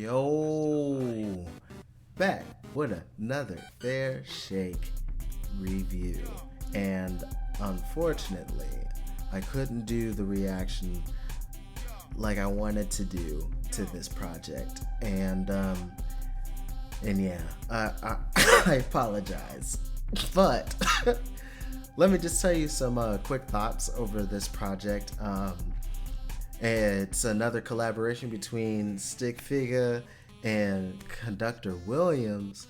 Yo, back with another Fair Shake review. And unfortunately, I couldn't do the reaction like I wanted to do to this project. And yeah, I apologize. But let me just tell you some quick thoughts over this project. It's another collaboration between Stik Figa and Conductor Williams.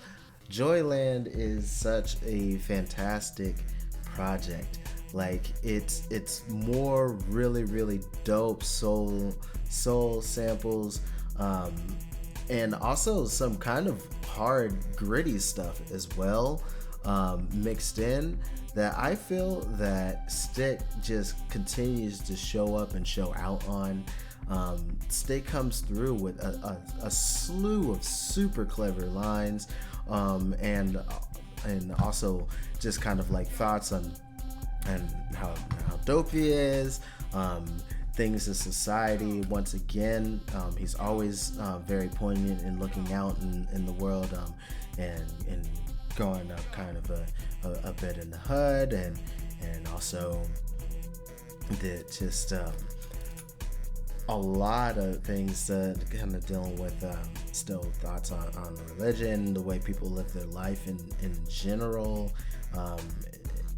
Joyland is such a fantastic project. Like it's more really dope soul samples, and also some kind of hard gritty stuff as well, mixed in, that I feel that Stik just continues to show up and show out on. Stik comes through with a slew of super clever lines, and also just kind of like thoughts on and how dope he is, things in society. Once again, he's always very poignant in looking out in the world, and going up kind of a bit in the hood, and also the just a lot of things kind of dealing with still thoughts on religion, the way people live their life in general,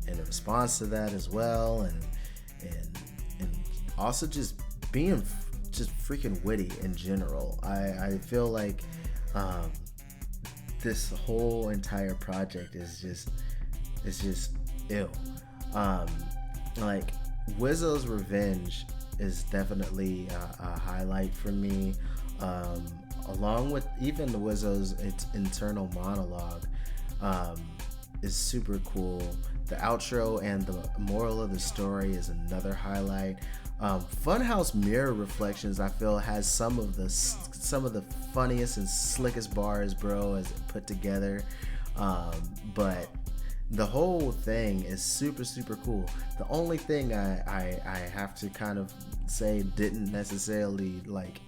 in response to that as well, and also just being just freaking witty in general. I feel like this whole entire project is just ill. Like Wizzo's Revenge is definitely a highlight for me, along with even the Wizzo's internal monologue, is super cool. The outro and the moral of the story is another highlight. Funhouse Mirror Reflections, I feel, has some of the funniest and slickest bars, bro, as put together. But the whole thing is super cool. The only thing I have to kind of say didn't necessarily like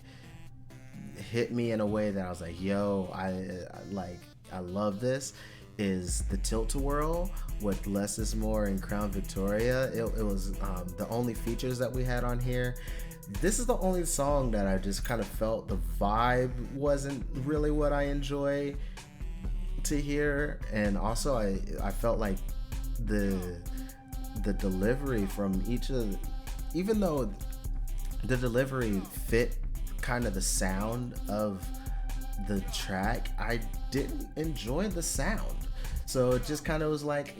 hit me in a way that I was like, yo, I love this, is the Tilt-A-Whirl with Less Is More and Crown Victoria. It was the only features that we had on here. This is the only song that I just kind of felt the vibe wasn't really what I enjoy to hear, and also I felt like the delivery from each of, even though the delivery fit kind of the sound of the track, I didn't enjoy the sound. So it just kind of was like,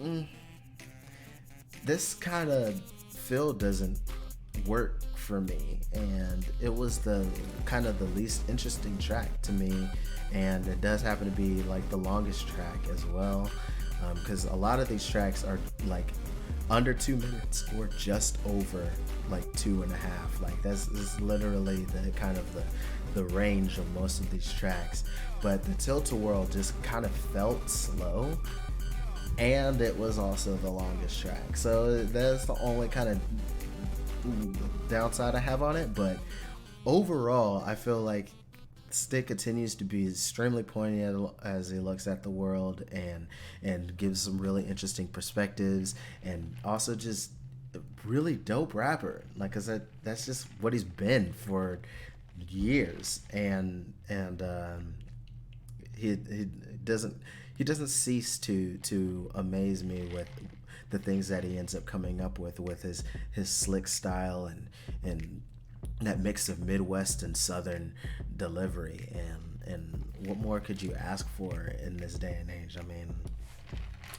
this kind of feel doesn't work for me, and it was the kind of the least interesting track to me, and it does happen to be like the longest track as well, because a lot of these tracks are like under 2 minutes or just over like 2.5. Like that's literally the kind of the range of most of these tracks. But the Tilt-A-Whirl just kind of felt slow, and it was also the longest track, so that's the only kind of downside I have on it. But overall, I feel like Stik continues to be extremely poignant as he looks at the world, and gives some really interesting perspectives, and also just a really dope rapper. Like I said, that's just what he's been for years, and he doesn't cease to amaze me with the things that he ends up coming up with his slick style, and that mix of Midwest and Southern delivery, and what more could you ask for in this day and age? I mean,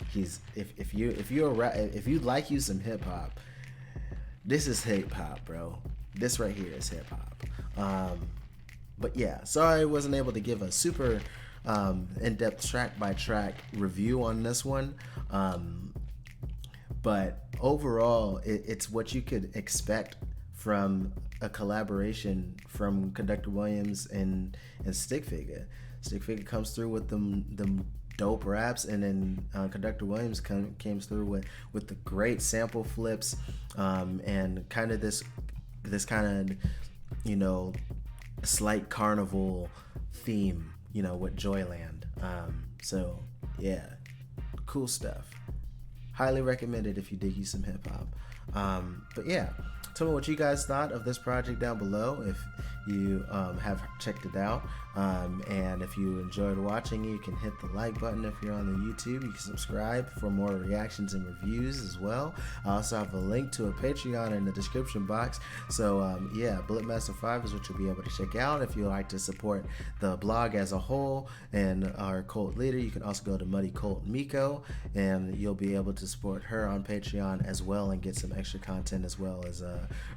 he's if you like you some hip hop, this is hip hop, bro. This right here is hip hop. But yeah, sorry I wasn't able to give a super in-depth track by track review on this one. But overall, it's what you could expect from a collaboration from Conductor Williams and Stik Figa. Stik Figa comes through with them dope raps, and then Conductor Williams came through with the great sample flips, and kind of this kind of, slight carnival theme, with Joyland. So yeah, cool stuff. Highly recommended if you dig you some hip hop. But yeah, tell me what you guys thought of this project down below if you have checked it out. And if you enjoyed watching it, you can hit the like button. If you're on the YouTube, you can subscribe for more reactions and reviews as well. I also have a link to a Patreon in the description box. So yeah, Blitmaster 5 is what you'll be able to check out. If you like to support the blog as a whole and our cult leader, you can also go to Muddy Cult Miko, and you'll be able to support her on Patreon as well and get some extra content as well as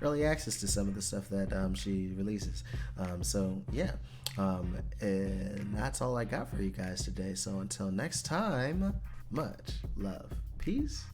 early access to some of the stuff that she releases. So yeah, and that's all I got for you guys today. So until next time, much love. Peace.